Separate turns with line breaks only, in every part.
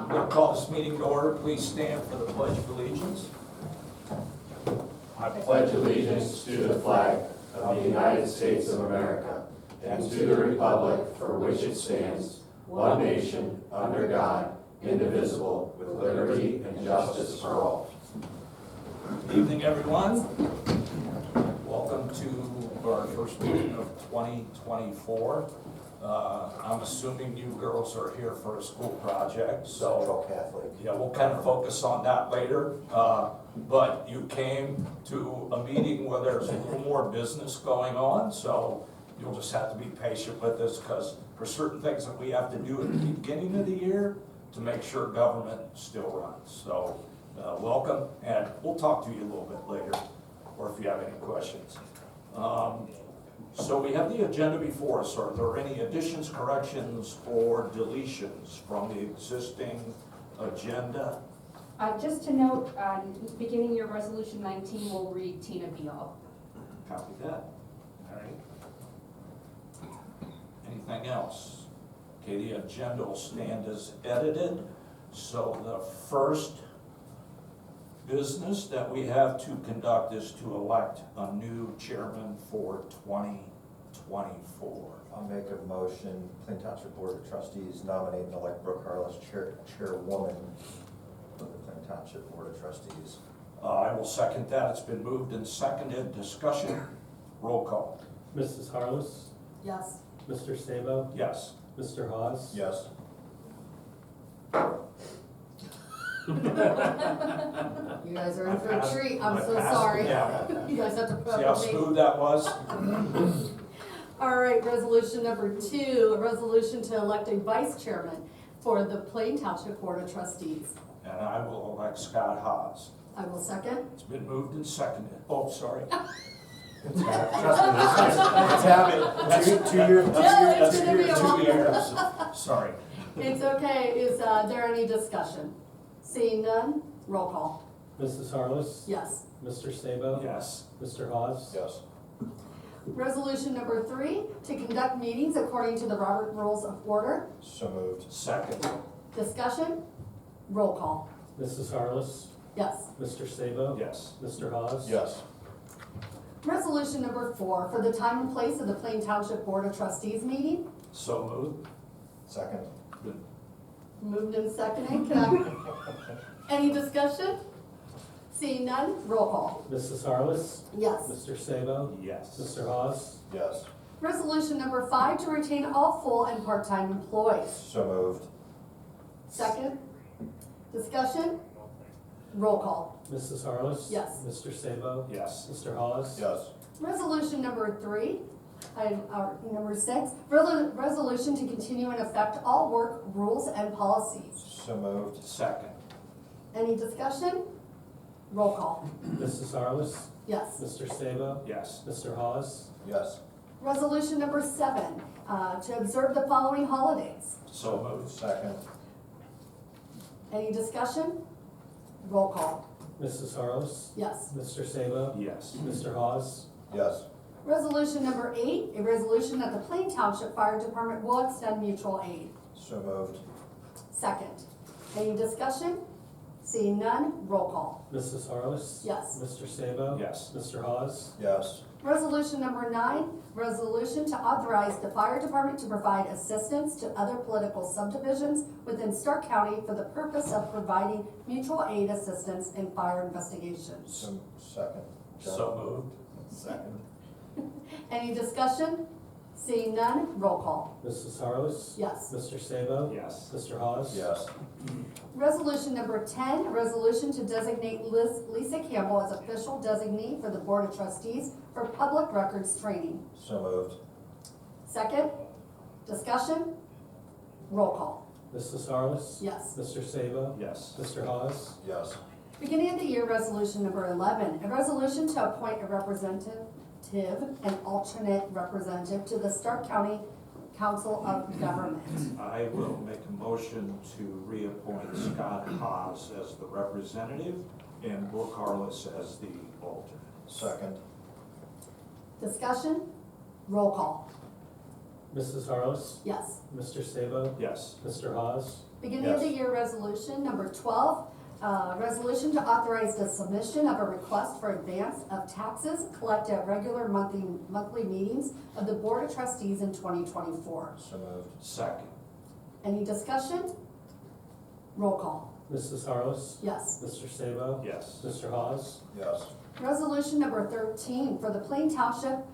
We'll call this meeting to order. Please stand for the Pledge of Allegiance.
I pledge allegiance to the flag of the United States of America and to the republic for which it stands, one nation, under God, indivisible, with liberty and justice for all.
Good evening, everyone. Welcome to our first meeting of 2024. I'm assuming you girls are here for a school project, so
Central Catholic.
yeah, we'll kind of focus on that later. But you came to a meeting where there's a little more business going on, so you'll just have to be patient with us because for certain things that we have to do at the beginning of the year to make sure government still runs. So welcome, and we'll talk to you a little bit later, or if you have any questions. So we have the agenda before us. Are there any additions, corrections, or deletions from the existing agenda?
Just to note, beginning your resolution 19 will read Tina Beal.
Copy that. All right. Anything else? Okay, the agenda will stand as edited. So the first business that we have to conduct is to elect a new chairman for 2024.
I'll make a motion, Plain Township Board of Trustees nominate and elect Brooke Harlow as chairwoman of the Plain Township Board of Trustees.
I will second that. It's been moved and seconded. Discussion. Roll call.
Mrs. Harless,
Yes.
Mr. Sabo,
Yes.
Mr. Hawes.
Yes.
You guys are in for a treat, I'm so
passed it
sorry.
down.
You guys have to put
See
up
how
with me.
smooth that was?
All right, resolution number 2, a resolution to elect a vice chairman for the Plain Township Board of Trustees.
And I will elect Scott Haas.
I will second.
It's been moved and seconded. Oh, sorry.
Trust me, let's have it. Two years.
Yeah, it's
Two
gonna be
years.
a
2
long-
years. Sorry.
It's okay, is there any discussion? Seeing none, roll call.
Mrs. Harless,
Yes.
Mr. Sabo,
Yes.
Mr. Hawes.
Yes.
Resolution number 3, to conduct meetings according to the Robert Rules of Order.
So moved.
Second.
Discussion, roll call.
Mrs. Harless,
Yes.
Mr. Sabo,
Yes.
Mr. Hawes.
Yes.
Resolution number 4, for the time and place of the Plain Township Board of Trustees meeting.
So moved.
Second.
Moved and seconded, any discussion? Seeing none, roll call.
Mrs. Harless,
Yes.
Mr. Sabo,
Yes.
Mr. Hawes.
Yes.
Resolution number 5, to retain all full and part-time employees.
So moved.
Second, discussion, roll call.
Mrs. Harless.
Yes.
Mr. Sabo,
Yes.
Mr. Hawes.
Yes.
Resolution number 3, number 6, resolution to continue and affect all work rules and policies.
So moved.
Second.
Any discussion? Roll call.
Mrs. Harless,
Yes.
Mr. Sabo,
Yes.
Mr. Hawes.
Yes.
Resolution number 7, to observe the following holidays.
So moved.
Second.
Any discussion? Roll call.
Mrs. Harless,
Yes.
Mr. Sabo,
Yes.
Mr. Hawes.
Yes.
Resolution number 8, a resolution that the Plain Township Fire Department will extend mutual aid.
So moved.
Second. Any discussion? Seeing none, roll call.
Mrs. Harless.
Yes.
Mr. Sabo.
Yes.
Mr. Hawes.
Yes.
Resolution number 9, resolution to authorize the fire department to provide assistance to other political subdivisions within Stark County for the purpose of providing mutual aid assistance in fire investigations.
So, second.
So moved.
Second.
Any discussion? Seeing none, roll call.
Mrs. Harless.
Yes.
Mr. Sabo.
Yes.
Mr. Hawes.
Yes.
Resolution number 10, a resolution to designate Lisa Campbell as official designee for the Board of Trustees for public records training.
So moved.
Second, discussion, roll call.
Mrs. Harless.
Yes.
Mr. Sabo.
Yes.
Mr. Hawes.
Yes.
Beginning of the year, resolution number 11, a resolution to appoint a representative and alternate representative to the Stark County Council of Government.
I will make a motion to reappoint Scott Haas as the representative and Brooke Harless as the alternate.
Second.
Discussion, roll call.
Mrs. Harless,
Yes.
Mr. Sabo,
Yes.
Mr. Hawes,
Beginning of the year resolution number 12, resolution to authorize the submission of a request for advance of taxes collected at regular monthly meetings of the Board of Trustees in 2024.
So moved.
Second.
Any discussion? Roll call.
Mrs. Harless,
Yes.
Mr. Sabo,
Yes.
Mr. Hawes,
Yes.
Resolution number 13 for the Plain Township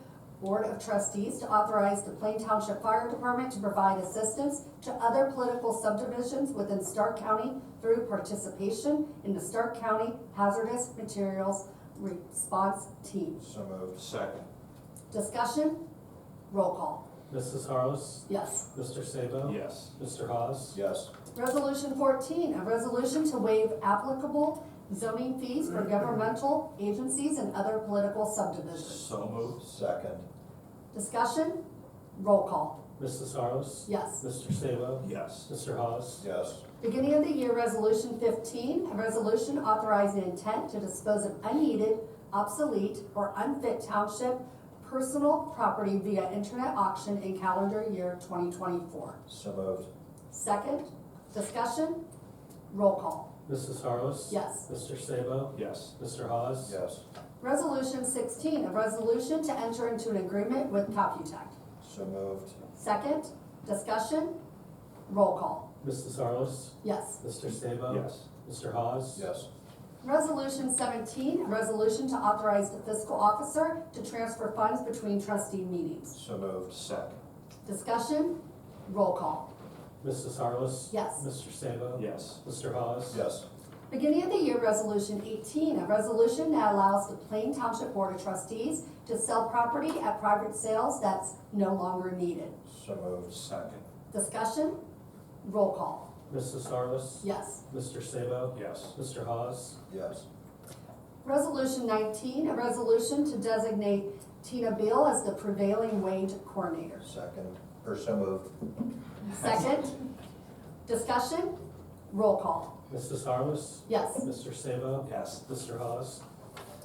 Board of Trustees to authorize the Plain Township Fire Department to provide assistance to other political subdivisions within Stark County through participation in the Stark County Hazardous Materials Response Team.
So moved.
Second.
Discussion? Roll call.
Mrs. Harless,
Yes.
Mr. Sabo,
Yes.
Mr. Hawes,
Yes.
Resolution 14, a resolution to waive applicable zoning fees for governmental agencies and other political subdivisions.
So moved.
Second.
Discussion? Roll call.
Mrs. Harless,
Yes.
Mr. Sabo,
Yes.
Mr. Hawes,
Yes.
Beginning of the year, resolution 15, a resolution authorizing intent to dispose of unneeded, obsolete, or unfit township personal property via internet auction in calendar year 2024.
So moved.
Second, discussion, roll call.
Mrs. Harless,
Yes.
Mr. Sabo,
Yes.
Mr. Hawes,
Yes.
Resolution 16, a resolution to enter into an agreement with Computech.
So moved.
Second, discussion, roll call.
Mrs. Harless,
Yes.
Mr. Sabo,
Yes.
Mr. Hawes,
Yes.
Resolution 17, a resolution to authorize the fiscal officer to transfer funds between trustee meetings.
So moved.
Second.
Discussion, roll call.
Mrs. Harless,
Yes.
Mr. Sabo,
Yes.
Mr. Hawes,
Yes.
Beginning of the year, resolution 18, a resolution that allows the Plain Township Board of Trustees to sell property at private sales that's no longer needed.
So moved.
Second.
Discussion, roll call.
Mrs. Harless,
Yes.
Mr. Sabo,
Yes.
Mr. Hawes,
Yes.
Resolution 19, a resolution to designate Tina Beal as the prevailing wage coordinator.
Second. Or so moved.
Second, discussion, roll call.
Mrs. Harless,
Yes.
Mr. Sabo,
Yes.
Mr. Hawes,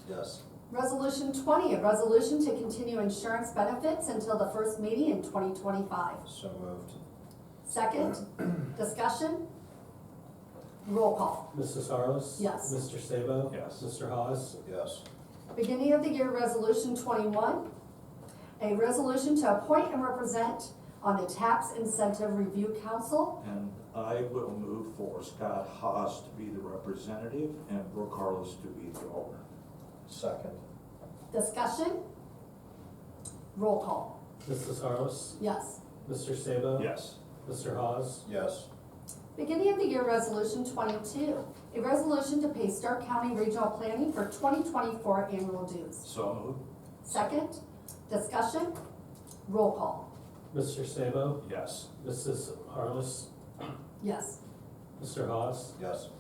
Yes.
Resolution 20, a resolution to continue insurance benefits until the first meeting in 2025.
So moved.
Second, discussion, roll call.
Mrs. Harless,
Yes.
Mr. Sabo,
Yes.
Mr. Hawes,
Yes.
Beginning of the year, resolution 21, a resolution to appoint and represent on the Tax Incentive Review Council.
And I will move for Scott Haas to be the representative and Brooke Harless to be the owner.
Second.
Discussion, roll call.
Mrs. Harless,
Yes.
Mr. Sabo,
Yes.
Mr. Hawes,
Yes.
Beginning of the year, resolution 22, a resolution to pay Stark County Regional Planning for 2024 annual dues.
So moved.
Second, discussion, roll call.
Mr. Sabo,
Yes.
Mrs. Harless,
Yes.
Mr. Hawes,
Yes.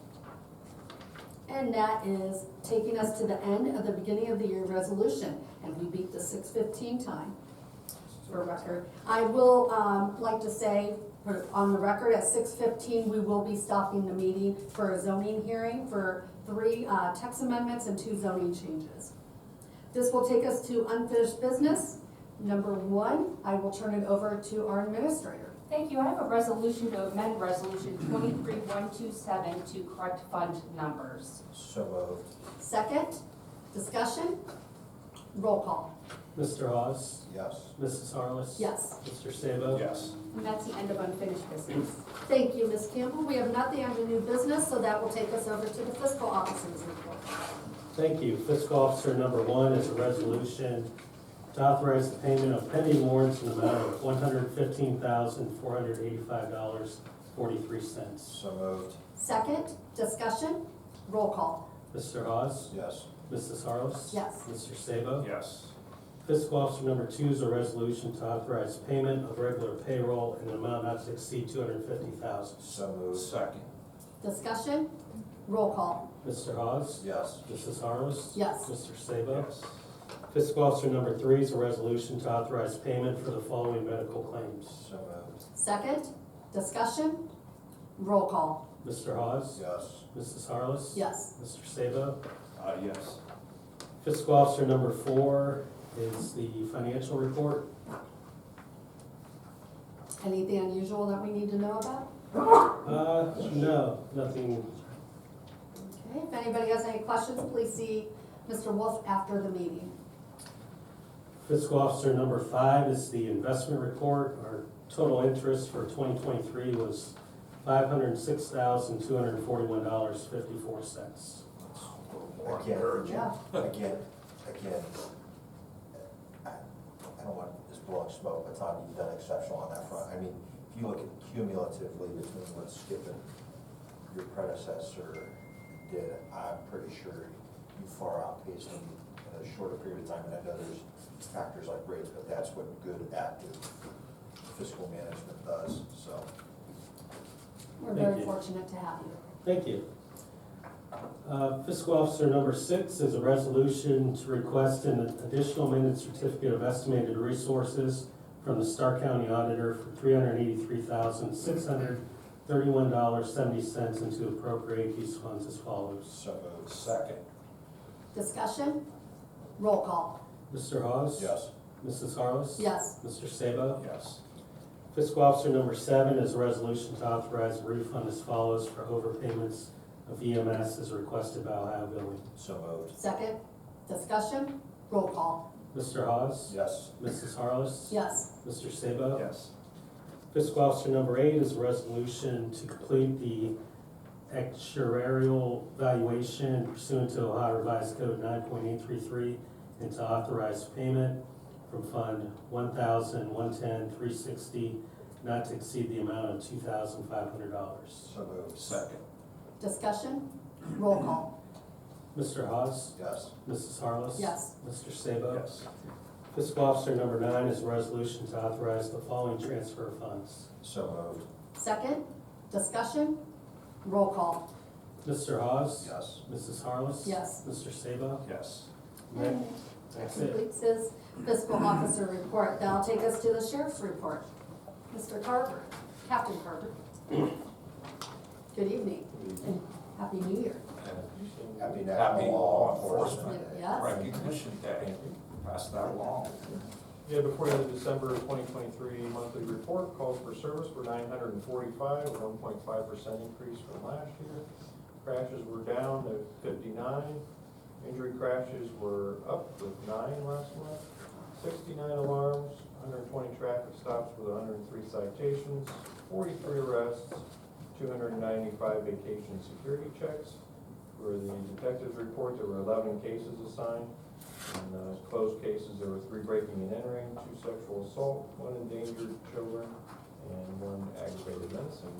And that is taking us to the end of the beginning of the year resolution, and we beat the 6:15 time for record. I will, like to say, for, on the record, at 6:15, we will be stopping the meeting for a zoning hearing for 3 text amendments and 2 zoning changes. This will take us to unfinished business. Number 1, I will turn it over to our administrator.
Thank you. I have a resolution to amend resolution 23127 to correct fund numbers.
So moved.
Second, discussion, roll call.
Mr. Hawes,
Yes.
Mrs. Harless,
Yes.
Mr. Sabo,
Yes.
And that's the end of unfinished business.
Thank you, Ms. Campbell. We have nothing under new business, so that will take us over to the fiscal officer's report.
Thank you. Fiscal Officer number 1 is a resolution to authorize the payment of pending warrants in the amount of $115,485.43.
So moved.
Second, discussion, roll call.
Mr. Hawes,
Yes.
Mrs. Harless,
Yes.
Mr. Sabo.
Yes.
Fiscal Officer number 2 is a resolution to authorize payment of regular payroll in an amount not to exceed $250,000.
So moved.
Second.
Discussion, roll call.
Mr. Hawes,
Yes.
Mrs. Harless,
Yes.
Mr. Sabo.
Yes.
Fiscal Officer number 3 is a resolution to authorize payment for the following medical claims.
So moved.
Second, discussion, roll call.
Mr. Hawes,
Yes.
Mrs. Harless,
Yes.
Mr. Sabo.
Yes.
Fiscal Officer number 4 is the financial report.
Anything unusual that we need to know about?
No, nothing.
Okay, if anybody has any questions, please see Mr. Wolf after the meeting.
Fiscal Officer number 5 is the investment report. Our total interest for 2023 was $506,241.54.
More
Again.
encouraging.
Yeah.
Again, I don't want this blowing smoke, but Tom, you've done exceptional on that front. I mean, if you look at cumulatively between what Skip and your predecessor did, I'm pretty sure you far outpaced them in a shorter period of time. And I know there's factors like rates, but that's what good active fiscal management does, so.
We're
Thank
very
you.
fortunate to have you.
Thank you. Fiscal Officer number 6 is a resolution to request an additional amended certificate of estimated resources from the Stark County Auditor for $383,631.70 and to appropriate these funds as follows.
So moved.
Second.
Discussion? Roll call.
Mr. Hawes?
Yes.
Mrs. Harless?
Yes.
Mr. Sabo?
Yes.
Fiscal Officer number 7 is a resolution to authorize a refund as follows for overpayments of EMS as requested by Ohio Billing.
So moved.
Second. Discussion? Roll call.
Mr. Hawes?
Yes.
Mrs. Harless?
Yes.
Mr. Sabo?
Yes.
Fiscal Officer number 8 is a resolution to complete the actuarial valuation pursuant to Ohio Revised Code 9.833 and to authorize payment from Fund 1,110,360 not to exceed the amount of $2,500.
So moved.
Second.
Discussion? Roll call.
Mr. Hawes?
Yes.
Mrs. Harless?
Yes.
Mr. Sabo?
Yes.
Fiscal Officer number 9 is a resolution to authorize the following transfer of funds.
So moved.
Second. Discussion? Roll call.
Mr. Hawes?
Yes.
Mrs. Harless?
Yes.
Mr. Sabo?
Yes.
And that
That's it.
completes his fiscal officer report. That'll take us to the sheriff's report. Mr. Carver, Captain Carver. Good evening and Happy New Year.
Happy
Happy
National
Law Enforcement
Yes.
Recognition Day. Pass that along.
Yeah, before the December 2023 monthly report, calls for service were 945, a 1.5% increase from last year. Crashes were down to 59. Injury crashes were up with 9 last month. 69 alarms, 120 traffic stops with 103 citations, 43 arrests, 295 vacation security checks. For the detectives report, there were 11 cases assigned. In closed cases, there were 3 breaking and entering, 2 sexual assault, 1 endangered children, and 1 aggravated menacing.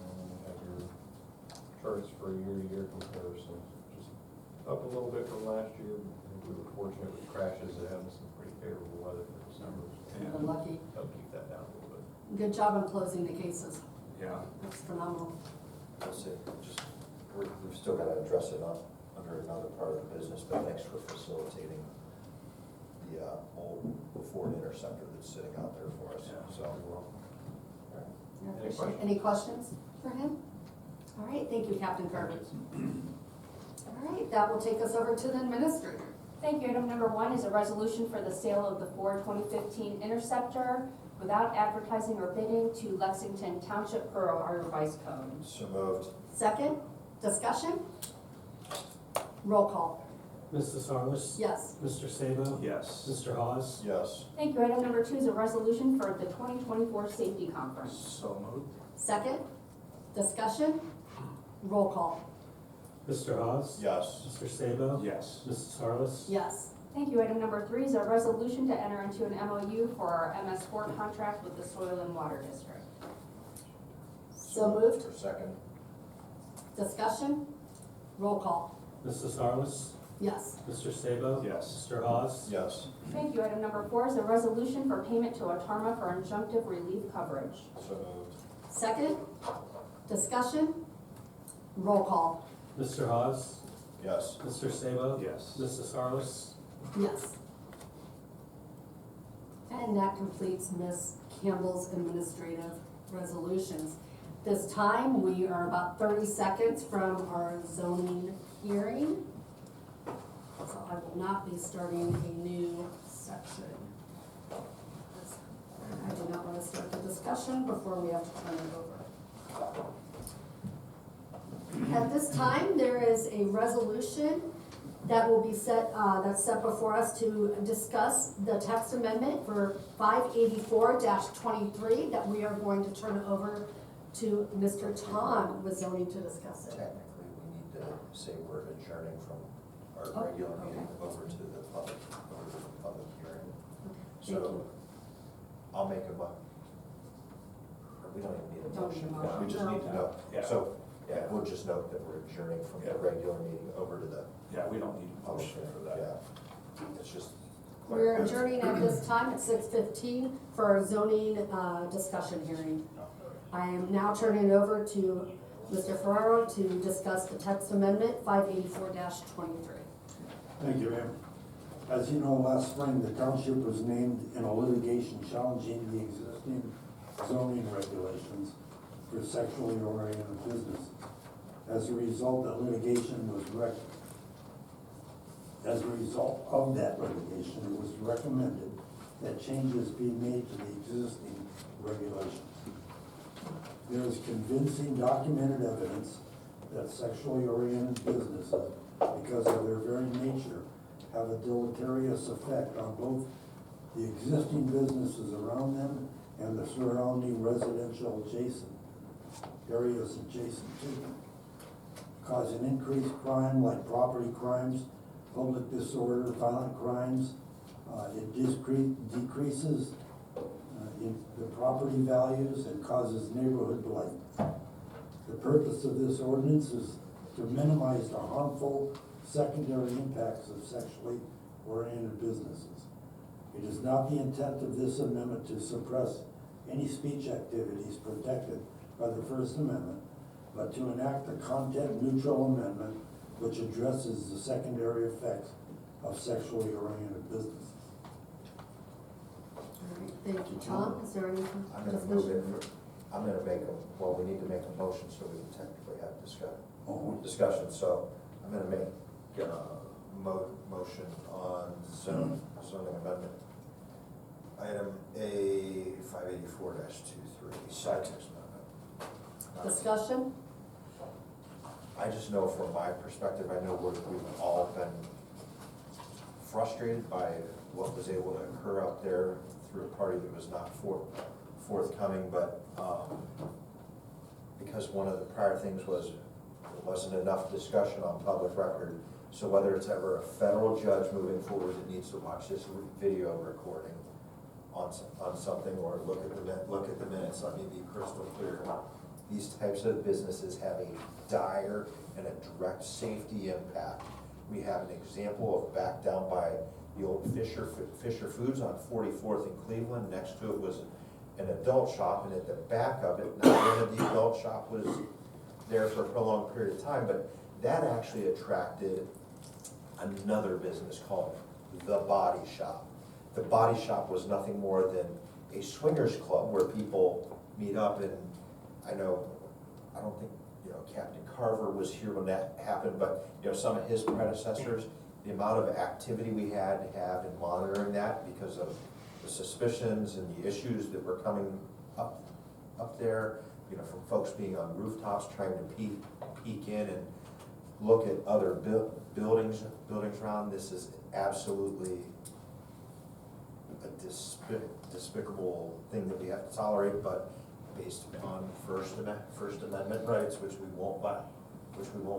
And you have your charts for year-to-year comparison, just up a little bit from last year. I think we were fortunate with crashes that having some pretty favorable weather for December.
We're lucky.
Help keep that down a little bit.
Good job on closing the cases.
Yeah.
That's phenomenal.
That's it. Just, we've still got to address it under another part of the business, but thanks for facilitating the old Ford Interceptor that's sitting out there for us,
Yeah.
so.
I
Any
appreciate-
questions?
Any questions for him? All right, thank you, Captain Carver. All right, that will take us over to the administrator.
Thank you. Item number 1 is a resolution for the sale of the Ford 2015 Interceptor without advertising or bidding to Lexington Township per Ohio Revised Code.
So moved.
Second, discussion? Roll call.
Mrs. Harless?
Yes.
Mr. Sabo?
Yes.
Mr. Hawes?
Yes.
Thank you. Item number 2 is a resolution for the 2024 Safety Conference.
So moved.
Second, discussion? Roll call.
Mr. Hawes?
Yes.
Mr. Sabo?
Yes.
Mrs. Harless?
Yes.
Thank you. Item number 3 is a resolution to enter into an MOU for our MS4 contract with the Soil and Water District.
So moved.
For second.
Discussion? Roll call.
Mrs. Harless?
Yes.
Mr. Sabo?
Yes.
Mr. Hawes?
Yes.
Thank you. Item number 4 is a resolution for payment to Atarma for injunctive relief coverage.
So moved.
Second, discussion? Roll call.
Mr. Hawes?
Yes.
Mr. Sabo?
Yes.
Mrs. Harless?
Yes. And that completes Ms. Campbell's administrative resolutions. This time, we are about 30 seconds from our zoning hearing. So I will not be starting a new section. I do not want to discussion before we have to turn it over? At this time, there is a resolution that will be set, that's set before us to discuss the text amendment for 584-23 that we are going to turn over to Mr. Tom with zoning to discuss it.
Technically, we need to say we're adjourning from our
Oh,
regular
okay.
meeting over to the public hearing.
Thank you.
So, I'll make we don't even need a
Don't
motion,
need a motion.
we just need to know.
Yeah.
So, yeah, we'll just note that we're adjourning from the
Yeah.
regular meeting over to the
Yeah, we don't need a
public
motion
hearing.
for that.
Yeah, it's just.
We're adjourning at this time at 6:15 for our zoning, discussion hearing. I am now turning it over to Mr. Ferraro to discuss the text amendment 584-23.
Thank you, Mayor. As you know, last spring, the township was named in a litigation challenging the existing zoning regulations for sexually oriented businesses. As a result, that litigation was As a result of that litigation, it was recommended that changes be made to the existing regulations. There is convincing documented evidence that sexually oriented businesses, because of their very nature, have a deleterious effect on both the existing businesses around them and the surrounding residential areas adjacent to them, causing increased crime like property crimes, public disorder, violent crimes. It decreases in the property values and causes neighborhood blight. The purpose of this ordinance is to minimize the harmful secondary impacts of sexually oriented businesses. It is not the intent of this amendment to suppress any speech activities protected by the First Amendment, but to enact a content-neutral amendment which addresses the secondary effects of sexually oriented businesses.
All right, thank you, Tom. Is there any
I'm gonna move it, I'm gonna make we need to make a motion so we can technically have discussion, so I'm gonna make a motion on zoning amendment. Item A 584-23, text amendment.
Discussion?
I just know from my perspective, I know we've all been frustrated by what was able to occur out there through a party that was not forthcoming, but because one of the prior things was there wasn't enough discussion on public record. So whether it's ever a federal judge moving forward that needs to watch this video recording on something, or look at the minutes, let me be crystal clear. These types of businesses have a dire and a direct safety impact. We have an example of back down by the old Fisher Foods on 44th in Cleveland. Next to it was an adult shop, and at the back of it, not only the adult shop was there for a prolonged period of time, but that actually attracted another business called The Body Shop. The Body Shop was nothing more than a swingers club where people meet up, and I don't think, Captain Carver was here when that happened, but, some of his predecessors, the amount of activity we had to have in monitoring that because of the suspicions and the issues that were coming up there, from folks being on rooftops trying to peek in and look at other buildings around. This is absolutely a despicable thing that we have to tolerate, but based upon First Amendment rights, which we won't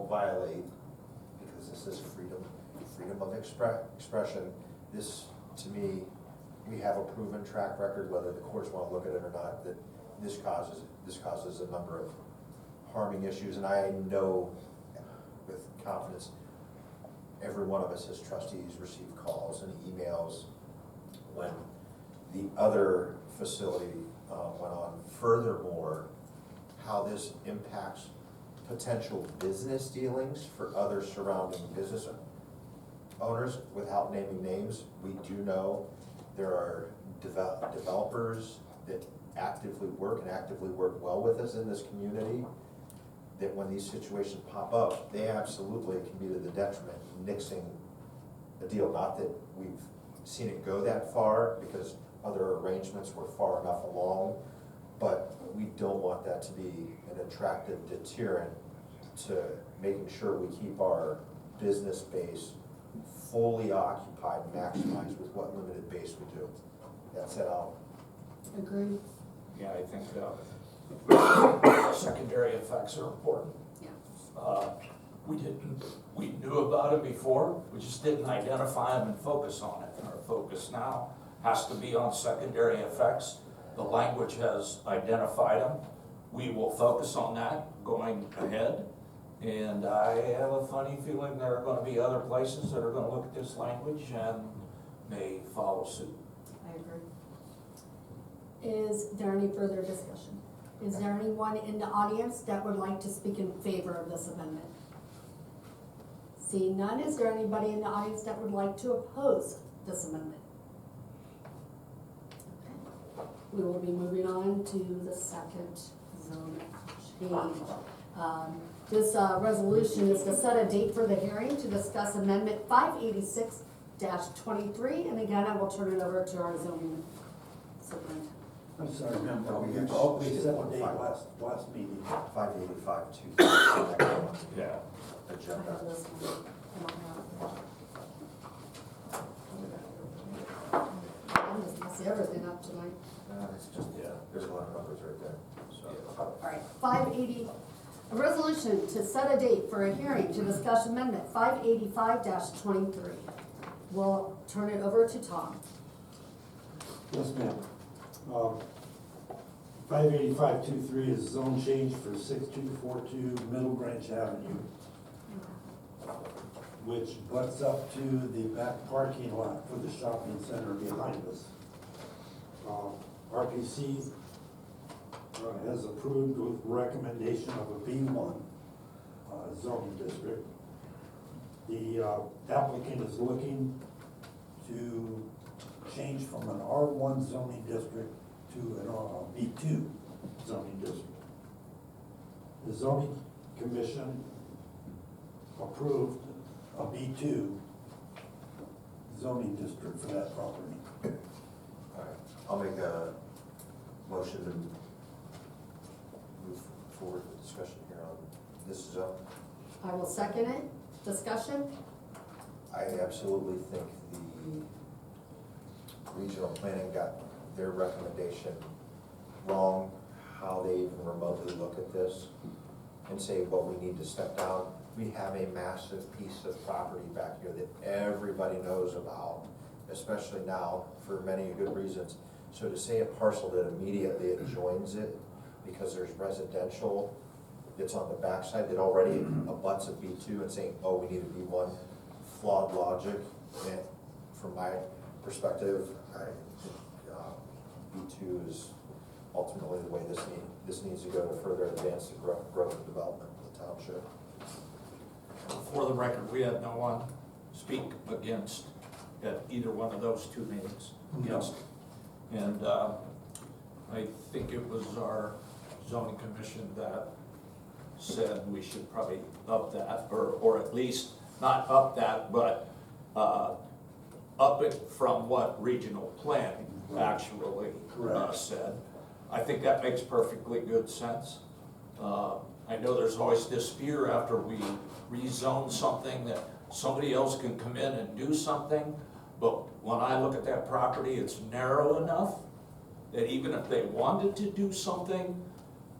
violate, because this is freedom of expression. This, to me, we have a proven track record, whether the courts want to look at it or not, that this causes a number of harming issues. And I know with confidence, every one of us as trustees receive calls and emails when the other facility went on. Furthermore, how this impacts potential business dealings for other surrounding business owners, without naming names. We do know there are developers that actively work well with us in this community, that when these situations pop up, they absolutely can be to the detriment of nixing a deal. Not that we've seen it go that far, because other arrangements were far enough along, but that to be an attractive deterrent to making sure we keep our business base fully occupied, maximized with what limited base we do. That's it,
Agree?
Yeah, I think secondary effects are important.
Yeah.
We knew about it before, we just didn't identify them and focus on it. Our focus now has to be on secondary effects. The language has identified them. We will focus on that going ahead. And I have a funny feeling there are gonna be other places that are gonna look at this language and may follow suit.
I agree. Is there any further discussion? Is there anyone in the audience that would like to speak in favor of this amendment? Seeing none, is there anybody in the audience that would like to oppose this amendment? Okay. We will be moving on to the second zone change. This resolution is to set a date for the hearing to discuss Amendment 586-23, and again, I will turn it over to our zoning superintendent.
I'm sorry, ma'am,
No,
we
we just-
set the date last meeting.
585, 2,
Yeah.
I
agenda.
have this one. I don't have it. I'm just messing everything up tonight.
It's just, yeah, there's a lot of numbers right there, so.
All right, 580, a resolution to set a date for a hearing to discuss Amendment 585-23. We'll turn it over to Tom.
Yes, ma'am. 58523 is zone change for 6242 Middle Branch Avenue, which butts up to the back parking lot for the shopping center behind us. RPC has approved with recommendation of a B1 zoning district. The applicant is looking to change from an R1 zoning district to an B2 zoning district. The zoning commission approved a B2 zoning district for that property.
All right, I'll make a motion to move forward with discussion here on this zone.
I will second it. Discussion?
I absolutely think the regional planning got their recommendation wrong, how they even remotely look at this and say what we need to step down. We have a massive piece of property back here that everybody knows about, especially now for many good reasons. So to say a parcel that immediately adjoins it because there's residential that's on the backside that already abuts a B2 and saying, oh, we need a B1, flawed logic. And from my perspective, I think B2 is ultimately the way this needs to go to further advance the growth and development of the township.
For the record, we had no one speak against at either one of those two meetings. Against. And I think it was our zoning commission that said we should probably up that, or at least not up that, but up it from what regional planning actually said. I think that makes perfectly good sense. I know there's always this fear after we rezone something that somebody else can come in and do something, but when I look at that property, it's narrow enough that even if they wanted to do something,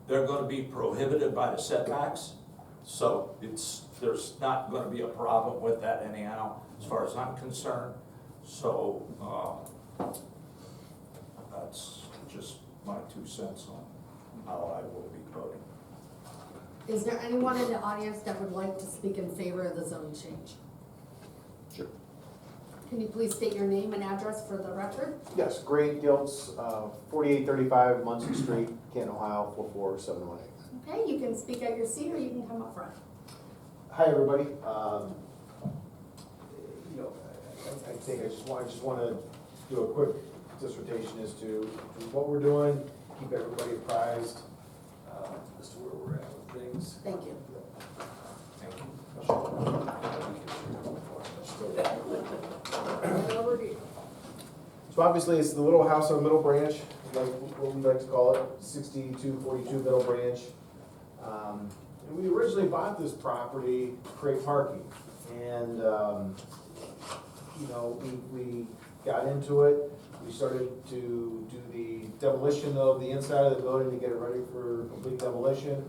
they're gonna be prohibited by the setbacks. So there's not gonna be a problem with that anyhow, as far as I'm concerned. So, that's just my 2 cents on how I will be voting.
Is there anyone in the audience that would like to speak in favor of the zone change?
Sure.
Can you please state your name and address for the record?
Yes, Greg Giltz, 4835 Munson Street, Canton, Ohio, 44718.
Okay, you can speak at your seat or you can come up front.
Hi, everybody. I think I just want to do a quick dissertation as to what we're doing, keep everybody apprised as to where we're at with things.
Thank you.
Thank you.
Over to you.
So obviously, it's the little house on Middle Branch. like what we like to call it, 6242 Middle Branch. And we originally bought this property to create parking. And, you know, we got into it. We started to do the demolition of the inside of the building to get it ready for complete demolition.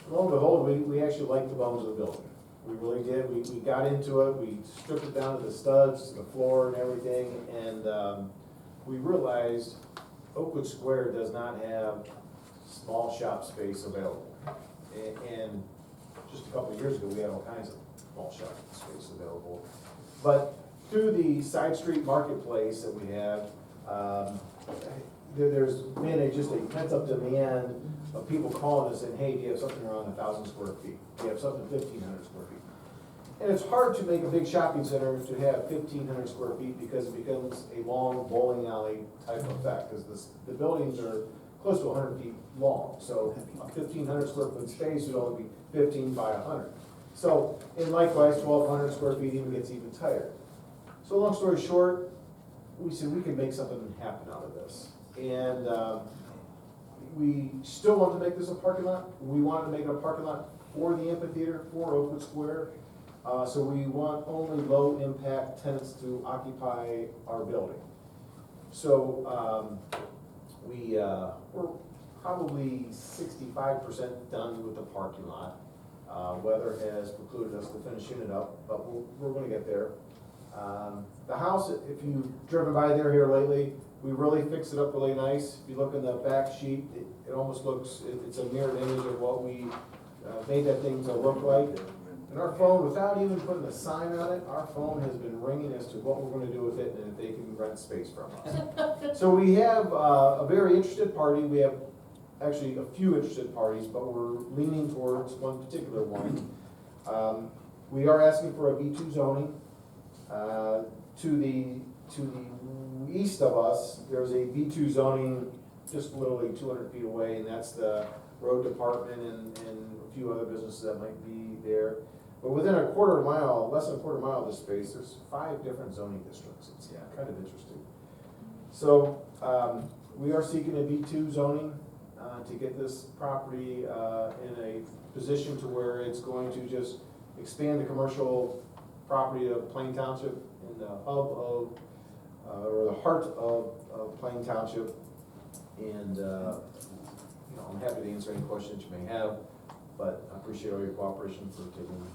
Lo and behold, we actually liked the bones of the building. We really did. We got into it. We stripped it down to the studs, the floor and everything. And we realized Oakwood Square does not have small shop space available. And just a couple of years ago, we had all kinds of small shop space available. But through the side street marketplace that we have, there's been just a pent-up demand of people calling us saying, hey, do you have something around 1,000 square feet? Do you have something 1,500 square feet? And it's hard to make a big shopping center to have 1,500 square feet because it becomes a long bowling alley type effect, because the buildings are close to 100 feet long. So a 1,500 square foot space would only be 15 by 100. So, and likewise, 1,200 square feet even gets even tighter. So long story short, we said we can make something happen out of this. And we still want to make this a parking lot. We wanted to make it a parking lot for the amphitheater, for Oakwood Square. So we want only low impact tenants to occupy our building. So we're probably 65% done with the parking lot. Weather has precluded us to finishing it up, but we're gonna get there. The house, if you've driven by there here lately, we really fixed it up really nice. If you look in the back sheet, it almost looks, it's a mirrored image of what we made that thing to look like. And our phone, without even putting a sign on it, our phone has been ringing as to what we're gonna do with it and if they can rent space from us. So we have a very interested party. We have actually a few interested parties, but we're leaning towards one particular one. We are asking for a B2 zoning. To the east of us, there's a B2 zoning just literally 200 feet away, and that's the road department and a few other businesses that might be there. But within a quarter mile, less than a quarter mile of this space, there's 5 different zoning districts. It's kind of interesting. So we are seeking a B2 zoning to get this property in a position to where it's going to just expand the commercial property of Plain Township in the hub of, or the heart of Plain Township. And you know, I'm happy to answer any questions you may have, but I appreciate all your cooperation for giving me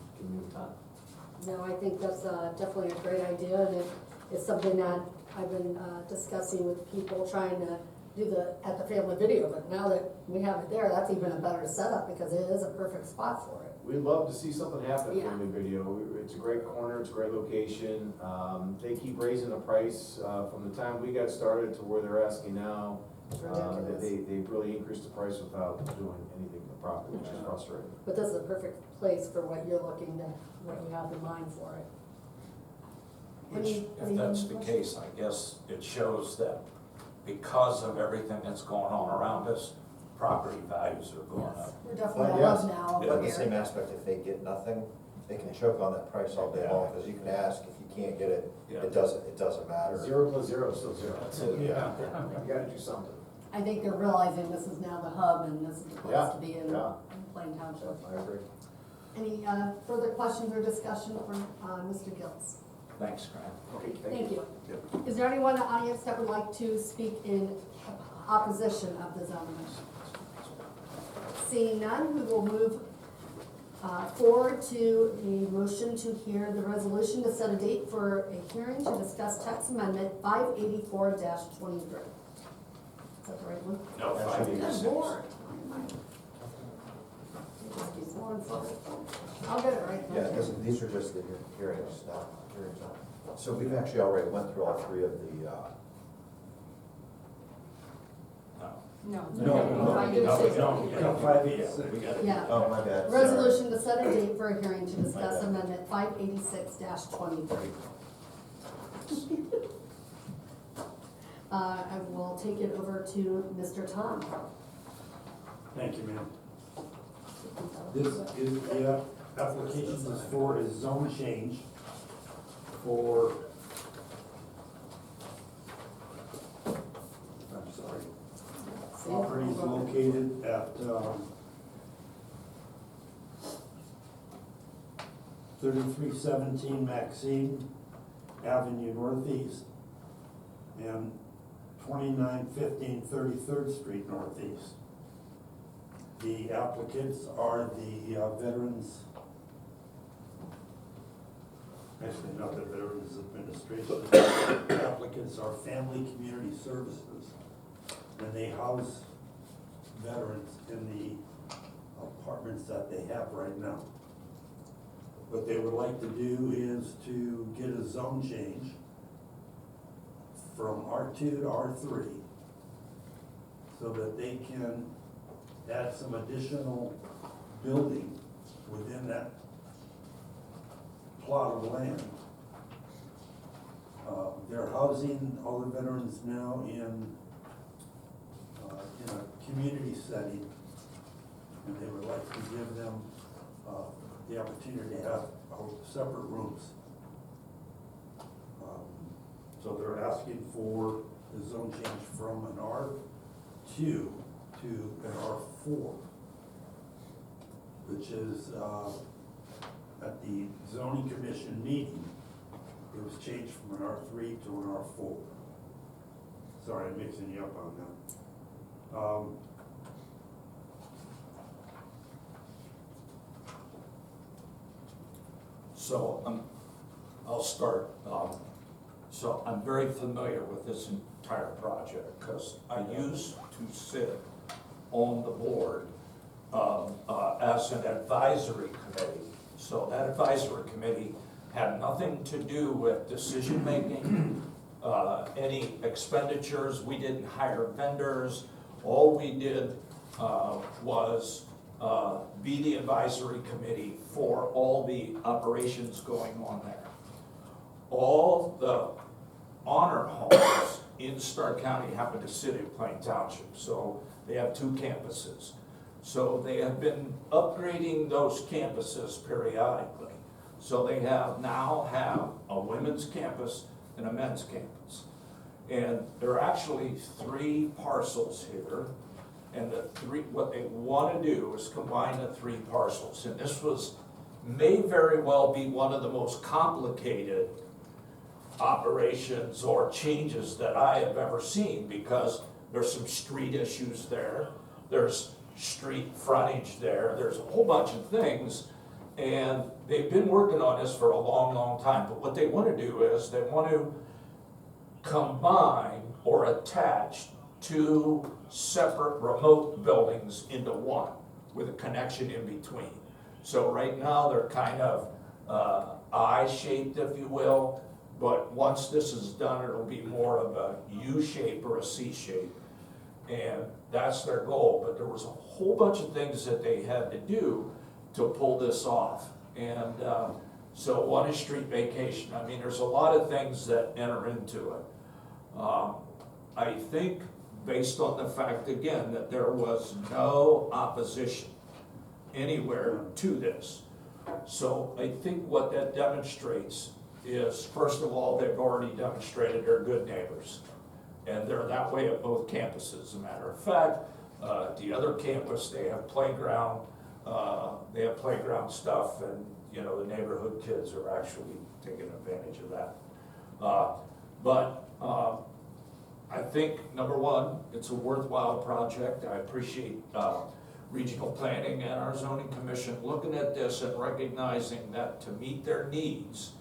the time.
No, I think that's definitely a great idea, and it's something that I've been discussing with people trying to do at the family video, but now that we have it there, that's even a better setup because it is a perfect spot for it.
We'd love to see something happen
Yeah.
from the video. It's a great corner, it's a great location. They keep raising the price from the time we got started to where they're asking now.
It's ridiculous.
They've really increased the price without doing anything to the property, which is frustrating.
But this is a perfect place for what you're looking to, what you have in mind for it.
Which, if that's the case, I guess it shows that because of everything that's going on around us, property values are going
Yes,
up.
we're definitely
But
a
yes,
hub now.
but in the same aspect, if they get nothing, they can choke on that price all day long, because you can ask, if you can't get it,
Yeah.
it doesn't matter.
0 plus 0 is still 0.
That's it,
You gotta do something.
I think they're realizing this is now the hub and this is the place
Yeah,
to be in
yeah.
Plain Township.
I agree.
Any further questions or discussion from Mr. Gills?
Thanks, Grant.
Okay,
Thank you. Is there anyone in the audience that would like to speak in opposition of the zoning? Seeing none, we will move forward to a motion to hear the resolution to set a date for a hearing to discuss text amendment 584-23. Is that the right one?
No,
That should be
586.
Good Lord. I'll get it right.
Yeah, these are just the hearings, not hearings. So we've actually already went through all 3 of the,
No.
Yeah.
oh, my bad. sorry.
Resolution to set a date for a hearing to discuss amendment 586-23. I will take it over to Mr. Tom.
Thank you, ma'am. This is, the application is for a zone change for, I'm sorry.
Property is located at 3317 Maxine Avenue Northeast and 2915 33rd Street Northeast. The applicants are the Veterans, actually not the Veterans Administration. The applicants are Family Community Services, and they house veterans in the apartments that they have right now. What they would like to do is to get a zone change from R2 to R3 so that they can add some additional building within that plot of land. They're housing all the veterans now in a community setting, and they would like to give them the opportunity to have separate rooms. So they're asking for the zone change from an R2 to an R4, which is at the zoning commission meeting, it was changed from an R3 to an R4. Sorry, I'm mixing you up on that.
So I'll start. So I'm very familiar with this entire project because I used to sit on the board as an advisory committee. So that advisory committee had nothing to do with decision-making, any expenditures. We didn't hire vendors. All we did was be the advisory committee for all the operations going on there. All the honor homes in Stark County happen to sit in Plain Township, so they have 2 campuses. So they have been upgrading those campuses periodically. So they now have a women's campus and a men's campus. And there are actually 3 parcels here. And what they want to do is combine the 3 parcels. And this may very well be one of the most complicated operations or changes that I have ever seen, because there's some street issues there. There's street frontage there. There's a whole bunch of things. And they've been working on this for a long, long time. But what they want to do is they want to combine or attach 2 separate remote buildings into one with a connection in between. So right now they're kind of I-shaped, if you will, but once this is done, it'll be more of a U-shape or a C-shape. And that's their goal. But there was a whole bunch of things that they had to do to pull this off. And so one is street vacation. I mean, there's a lot of things that enter into it. I think based on the fact, again, that there was no opposition anywhere to this. So I think what that demonstrates is, first of all, they've already demonstrated they're good neighbors. And they're that way at both campuses. As a matter of fact, the other campus, they have playground stuff, and you know, the neighborhood kids are actually taking advantage of that. I think, number one, it's a worthwhile project. I appreciate regional planning and our zoning commission looking at this and recognizing that to meet their needs,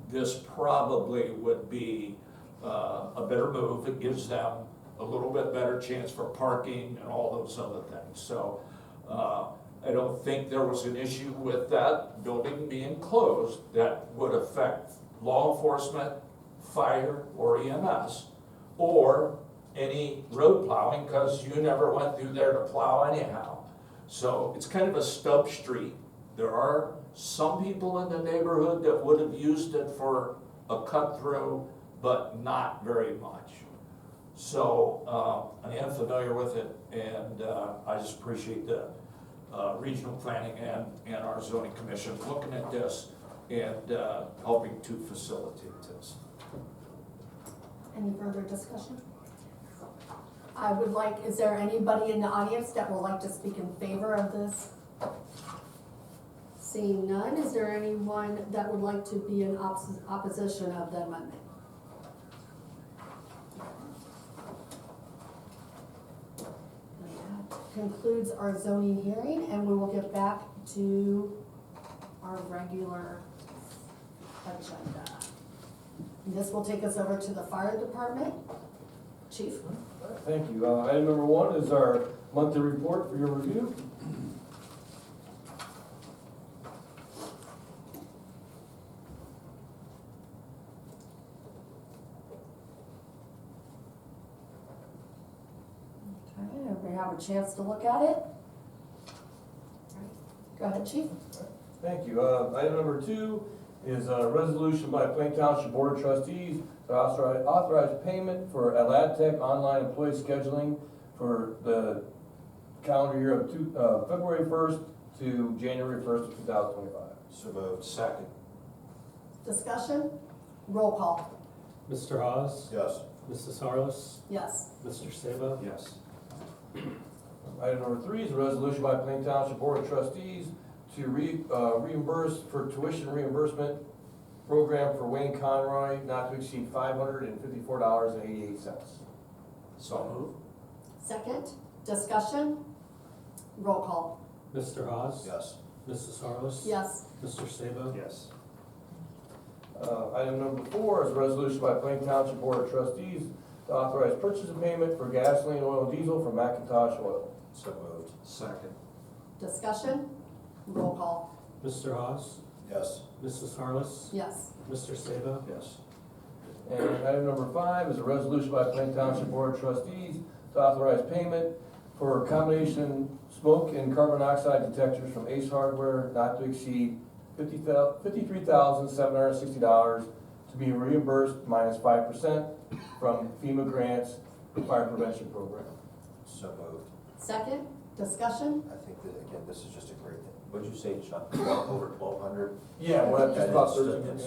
this probably would be a better move. It gives them a little bit better chance for parking and all those other things. So I don't think there was an issue with that building being closed that would affect law enforcement, fire, or EMS, or any road plowing, because you never went through there to plow anyhow. So it's kind of a stub street. There are some people in the neighborhood that would have used it for a cut through, but not very much. So I am familiar with it, and I just appreciate the regional planning and our zoning commission looking at this and helping to facilitate this.
Any further discussion? I would like, is there anybody in the audience that would like to speak in favor of this? Seeing none, is there anyone that would like to be in opposition of the amendment? And that concludes our zoning hearing, and we will get back to our regular agenda. And this will take us over to the fire department. Chief?
Thank you. Item number one is our monthly report for your review.
Okay, everybody have a chance to look at it? Go ahead, Chief.
Thank you. Item number two is a resolution by Plain Township Board of Trustees to authorize payment for Tech online employee scheduling for the calendar year of February 1st to January 1st of 2025.
So moved.
Second.
Discussion? Roll call.
Mr. Hawes?
Yes.
Mrs. Harless?
Yes.
Mr. Sabo?
Yes.
Item number three is a resolution by Plain Township Board of Trustees to reimburse for tuition reimbursement program for Wayne Conroy not to exceed $554.88.
So moved.
Second, discussion? Roll call.
Mr. Hawes?
Yes.
Mrs. Harless?
Yes.
Mr. Sabo?
Yes.
Item number four is a resolution by Plain Township Board of Trustees to authorize purchase and payment for gasoline, oil, and diesel from McIntosh Oil.
So moved.
Second.
Discussion? Roll call.
Mr. Hawes?
Yes.
Mrs. Harless?
Yes.
Mr. Sabo?
Yes.
And item number five is a resolution by Plain Township Board of Trustees to authorize payment for combination smoke and carbon monoxide detectors from Ace Hardware not to exceed $53,760 to be reimbursed minus 5% from FEMA grants fire prevention program.
So moved.
Second, discussion?
I think that, again, this is just a great thing. What'd you say, Chuck? Over 1,200?
Yeah, well, that's just about
That
13.
is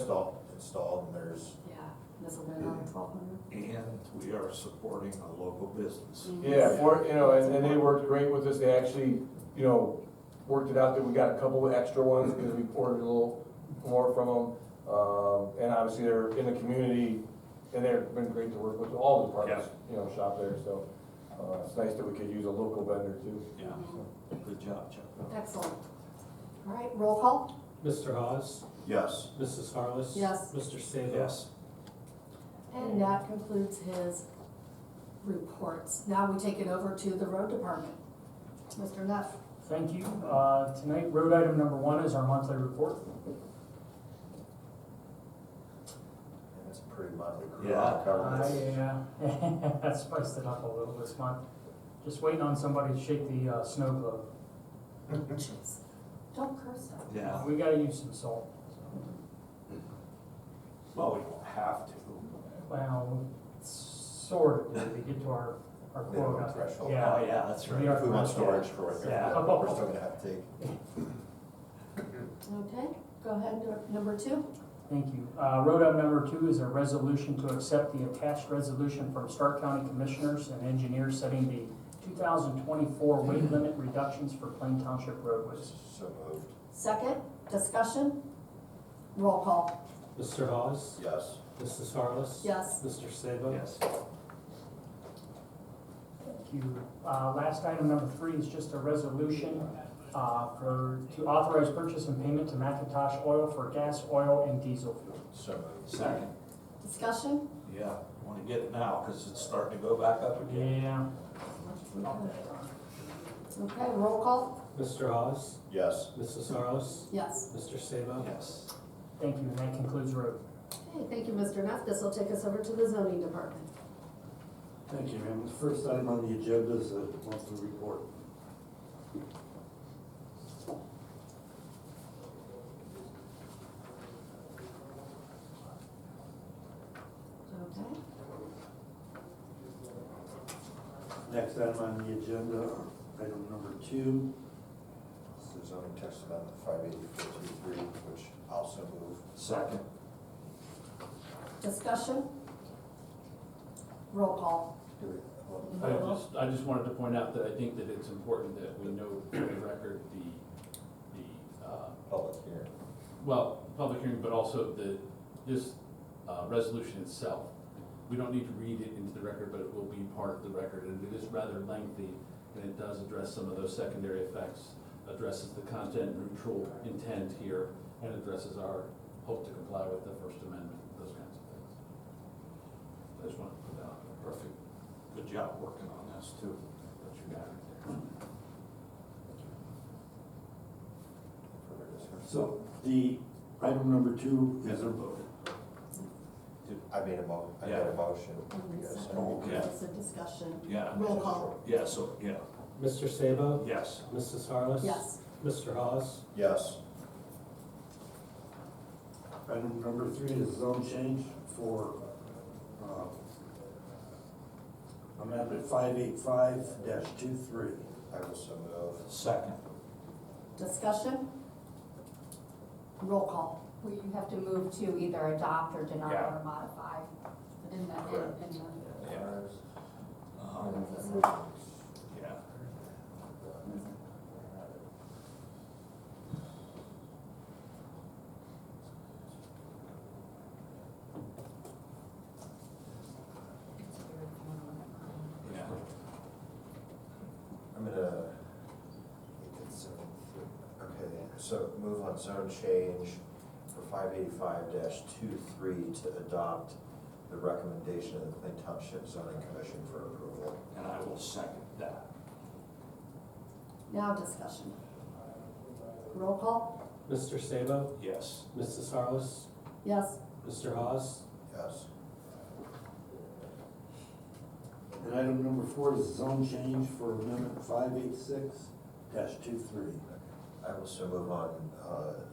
installed, and there's,
Yeah, this will be around 1,200.
And we are supporting a local business.
Yeah, and they worked great with us. They actually, worked it out that we got a couple of extra ones because we ordered a little more from them. And obviously they're in the community and they've been great to work with. All the departments, shop there. So it's nice that we could use a local vendor too.
Yeah. Good job, Chuck.
Excellent. All right, roll call?
Mr. Hawes?
yes.
Mrs. Harless?
Yes.
Mr. Sabo?
Yes.
And that concludes his reports. Now we take it over to the road department. Mr. Neff?
Thank you. Tonight, road item number one is our monthly report.
And it's a pretty motley crew.
Yeah.
Covering this.
I spiced it up a little this month. Just waiting on somebody to shake the snow globe.
Jeez. Don't curse them.
Yeah.
We gotta use some salt.
Well, we don't have to.
Well, sort of, to get to our
Minimum
quota.
threshold.
Yeah.
Oh, yeah, that's right.
We are
If we want
commercial.
storage for it,
Yeah.
we're still gonna have to take.
Okay, go ahead, number two.
Thank you. Road item number two is a resolution to accept the attached resolution from Stark County Commissioners and Engineers setting the 2024 weight limit reductions for Plain Township roadways.
So moved.
Second, discussion? Roll call?
Mr. Hawes?
Yes.
Mrs. Harless?
Yes.
Mr. Sabo?
Yes.
Thank you. Last item, number three, is just a resolution to authorize purchase and payment to McIntosh Oil for gas, oil, and diesel fuel.
So moved.
Second.
Discussion?
Yeah, want to get it now because it's starting to go back up again.
Yeah.
Okay, roll call?
Mr. Hawes?
Yes.
Mrs. Harless?
Yes.
Mr. Sabo?
Yes.
Thank you, and that concludes road.
Okay, thank you, Mr. Neff. This will take us over to the zoning department.
Thank you, ma'am. The first item on the agenda is the monthly report.
Okay.
Next item on the agenda, item number two.
This is zoning text amendment 58423, which also move.
Second.
Discussion? Roll call?
I just wanted to point out that I think that it's important that we know for the record
Public hearing.
well, public hearing, but also this resolution itself. We don't need to read it into the record, but it will be part of the record, and it is rather lengthy, and it does address some of those secondary effects, addresses the content neutral intent here, and addresses our hope to comply with the First Amendment, those kinds of things. I just wanted to put that out there.
Perfect. Good job working on this too.
What you got right there.
Further discussion?
So the item number 2 is a,
I made a motion. Yes.
Yeah.
It's a discussion.
Yeah.
Roll call.
Yeah, so, yeah,
Mr. Sabo?
yes.
Mrs. Harless?
Yes.
Mr. Hawes?
Yes.
Item number 3 is zone change for amendment 585-23.
I will so move.
Second.
Discussion? Roll call.
Well, you have to move to either adopt or deny
Yeah.
or modify. In the,
Correct.
in the.
Yeah. Yeah. Yeah.
I'm gonna, okay, so move on zone change for 585-23 to adopt the recommendation of the Plain Township Zoning Commission for approval.
And I will second that.
Now discussion. Roll call.
Mr. Sabo?
Yes.
Mrs. Harless?
Yes.
Mr. Hawes?
Yes.
And item number 4 is zone change for amendment 586-23.
I will so move on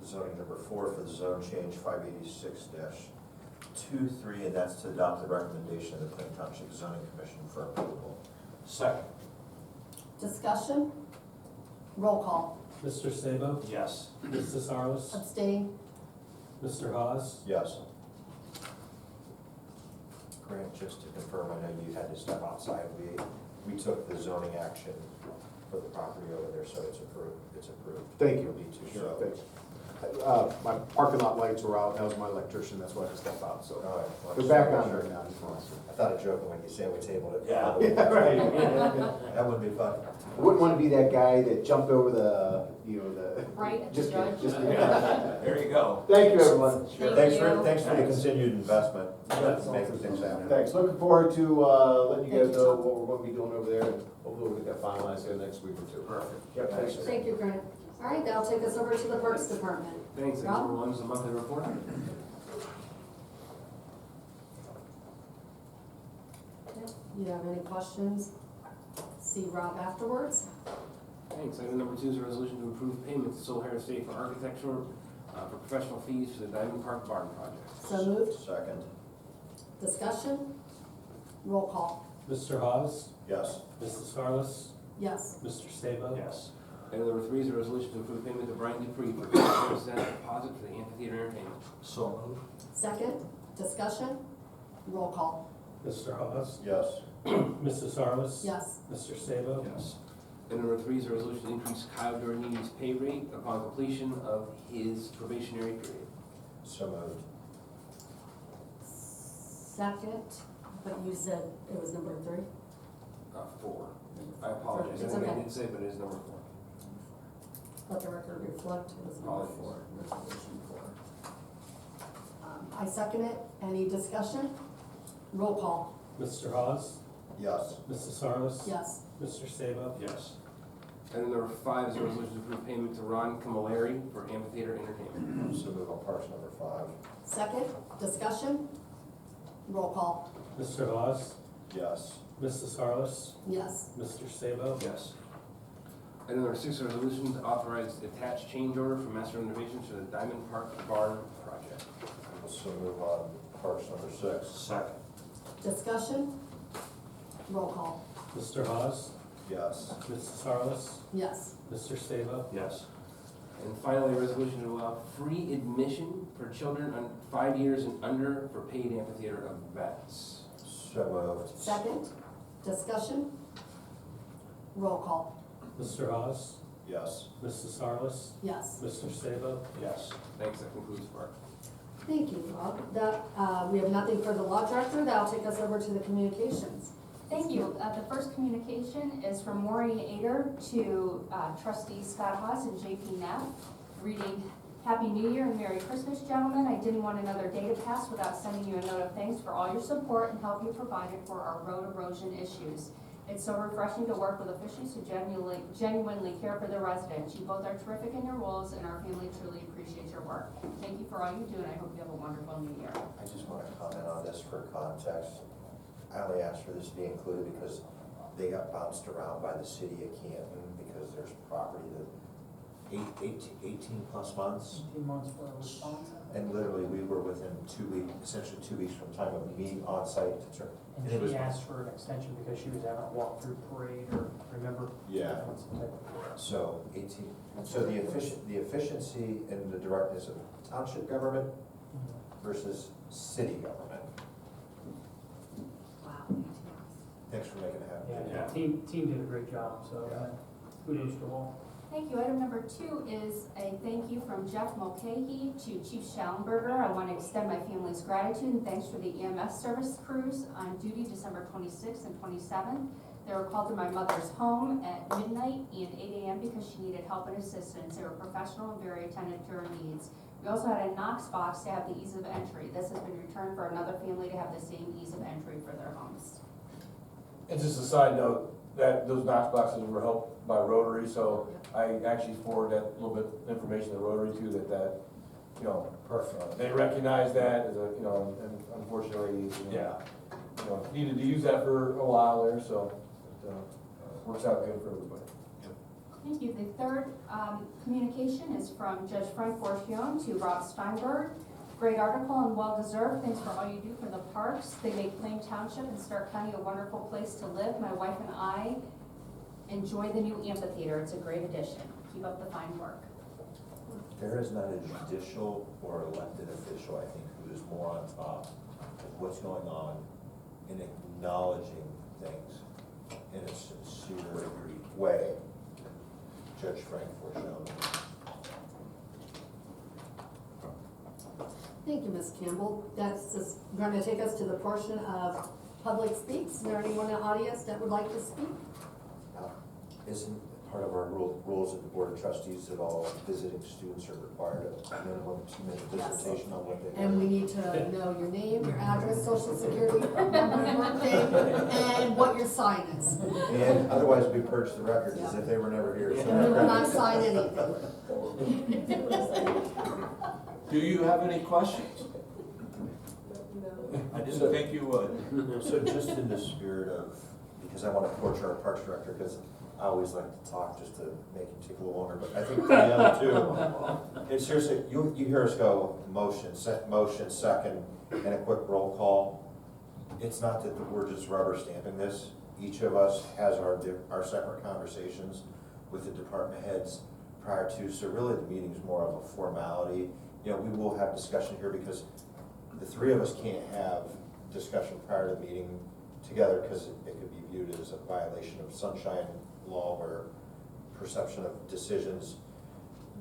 zoning number 4 for the zone change 586-23, and that's to adopt the recommendation of the Plain Township Zoning Commission for approval.
Second.
Discussion? Roll call.
Mr. Sabo?
Yes.
Mrs. Harless?
Abstain?
Mr. Hawes?
Yes. Grant, just to confirm, I know you had to step outside. We took the zoning action for the property over there, so it's approved. It's approved.
Thank you.
Need to
Sure,
show.
thanks. My parking lot lights were out, that was my electrician, that's why I had to step out, so.
All right. Well,
They're back
just-
on there now, I just want to.
I thought of joking when you said we tabled it.
Yeah.
Yeah, right.
That would be fun.
I wouldn't want to be that guy that jumped over the, the.
Right, at the
Just kidding,
judge.
just kidding.
There you go.
Thank you, everyone.
Thank
Thanks
you.
thanks for the continued investment. That's making things happen.
Thanks, looking forward to, letting you guys know what we're going to be doing over there, and hopefully we'll get that finalized here next week or two.
Perfect.
Yep, thanks.
Thank you, Grant. All right, that'll take us over to the Parks Department.
Thanks,
Rob?
number 1 is the monthly report.
You have any questions? See Rob afterwards.
Thanks. Item number 2 is a resolution to approve payments to Soul Heritage State for architecture, for professional fees for the Diamond Park Barn project.
So moved.
Second.
Discussion? Roll call.
Mr. Hawes?
Yes.
Mrs. Harless?
Yes.
Mr. Sabo?
Yes.
Item number 3 is a resolution to approve payment to Brian Dupree for 50% deposit for the amphitheater entertainment.
So moved.
Second. Discussion? Roll call.
Mr. Hawes?
Yes.
Mrs. Harless?
Yes.
Mr. Sabo?
Yes.
Item number 3 is a resolution to increase Kyle Dornini's pay rate upon completion of his probationary period.
So moved.
Second, but you said it was number 3?
4. I apologize.
It's
I think I
okay.
did say, but it is number 4.
Let the record reflect it was number 4, resolution 4. I second it. Any discussion? Roll call.
Mr. Hawes?
Yes.
Mrs. Harless?
Yes.
Mr. Sabo?
Yes.
Item number 5 is a resolution to approve payment to Ron Camilleri for amphitheater entertainment.
So move on parts number 5.
Second, discussion? Roll call.
Mr. Hawes?
Yes.
Mrs. Harless?
Yes.
Mr. Sabo?
Yes.
Item number 6 is a resolution to authorize attached change order for master renovations for the Diamond Park Barn project.
So move on parts number 6.
Second.
Discussion? Roll call.
Mr. Hawes?
Yes.
Mrs. Harless?
Yes.
Mr. Sabo?
Yes.
And finally, a resolution to allow free admission for children 5 years and under for paid amphitheater events.
So moved.
Second, Discussion? Roll call.
Mr. Hawes?
Yes.
Mrs. Harless?
Yes.
Mr. Sabo?
Yes.
Thanks, that concludes Mark.
Thank you, Rob. We have nothing for the law director. That'll take us over to the communications.
Thank you. The first communication is from Maureen Ader to trustees Scott Haas and JP Neff, reading, "Happy New Year and Merry Christmas, gentlemen. I didn't want another day to pass without sending you a note of thanks for all your support and help you provided for our road erosion issues. It's so refreshing to work with officials who genuinely care for their residents. You both are terrific in your roles, and our family truly appreciates your work. Thank you for all you do, and I hope you have a wonderful New Year."
I just want to comment on this for context. I only asked for this to be included because they got bounced around by the city of Canton because there's property that 18 plus months.
18 months for a response.
And literally, we were within 2 weeks, essentially 2 weeks from time of meeting on site to turn.
And
it was-
she asked for an extension because she was having a walkthrough parade, or remember?
Yeah. So 18, so the efficiency and the directness of township government versus city government.
Wow.
Thanks for making it happen.
Yeah, team did a great job, so kudos to all.
Thank you. Item number 2 is a thank you from Jeff Mulcahy to Chief Schallenberger. I want to extend my family's gratitude and thanks for the EMS service crews on duty December 26th and 27th. They were called to my mother's home at midnight and 8 a.m. because she needed help and assistance. They were professional and very attentive to her needs. We also had a Knox box to have the ease of entry. This has been returned for another family to have the same ease of entry for their homes.
And just a side note, that those Knox boxes were helped by Rotary, so I actually forwarded that little bit of information to Rotary too, that, you know,
Perfect.
they recognize that as a, you know, and unfortunately, needed to use that for a while there, so it works out good for everybody.
Thank you. The third communication is from Judge Frank Forcione to Rob Steinberg. Great article and well-deserved. Thanks for all you do for the parks. They make Plain Township and Stark County a wonderful place to live. My wife and I enjoy the new amphitheater. It's a great addition. Keep up the fine work.
There is not a judicial or elected official, I think, who is more on top of what's going on in acknowledging things in a sincere way. Judge Frank Forcione.
Thank you, Ms. Campbell. That's just going to take us to the portion of public speaks. Is there anyone in the audience that would like to speak?
Isn't part of our rules of the Board of Trustees that all visiting students are required a minimum 2-minute dissertation on what they
And we
learned?
need to know your name, your address, social security, number, your birthday, and what your sign is.
And otherwise, we purge the record as if they were never here.
And we will not sign anything.
Do you have any questions? I didn't think you would.
So just in the spirit of, because I want to torture our Parks Director, because I always like to talk just to make him take a little longer, but I think for the other two, and seriously, you hear us go motion, second, and a quick roll call. It's not that we're just rubber stamping this. Each of us has our separate conversations with the department heads prior to, so really the meeting's more of a formality. You know, we will have discussion here because the three of us can't have discussion prior to the meeting together because it could be viewed as a violation of sunshine law or perception of decisions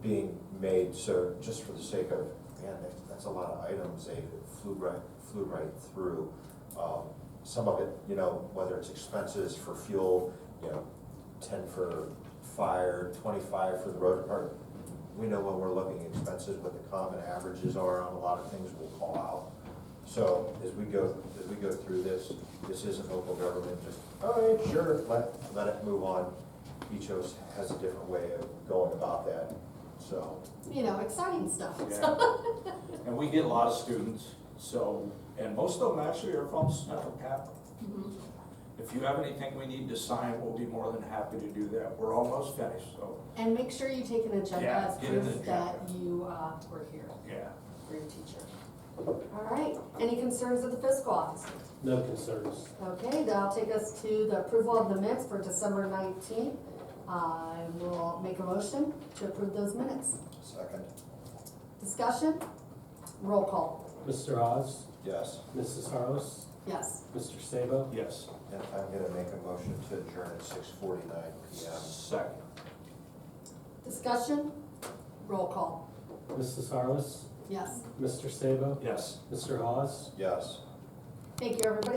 being made. So just for the sake of, man, that's a lot of items. They flew right through. Some of it, you know, whether it's expenses for fuel, you know, 10 for fire, 25 for the road department. We know when we're looking at expenses, what the common averages are on a lot of things we'll call out. So as we go through this isn't local government, just, all right, sure, let it move on. Each of us has a different way of going about that, so.
You know, exciting stuff.
Yeah. And we get a lot of students, so, and most of them actually are from Central Capital. If you have anything we need to sign, we'll be more than happy to do that. We're almost finished, so.
And make sure you take an agenda
Yeah,
as
get an
proof that
agenda.
you were here
Yeah.
for your teacher. All right, any concerns of the fiscal officer?
No concerns.
Okay, that'll take us to the approval of the minutes for December 19th. I will make a motion to approve those minutes.
Second.
Discussion? Roll call.
Mr. Hawes?
Yes.
Mrs. Harless?
Yes.
Mr. Sabo?
Yes.
And I'm gonna make a motion to adjourn at 6:49 PM.
Second.
Discussion, roll call,
Mrs. Harless,
yes.
Mr. Sabo,
Yes.
Mr. Hawes.
Yes.
Thank you, everybody.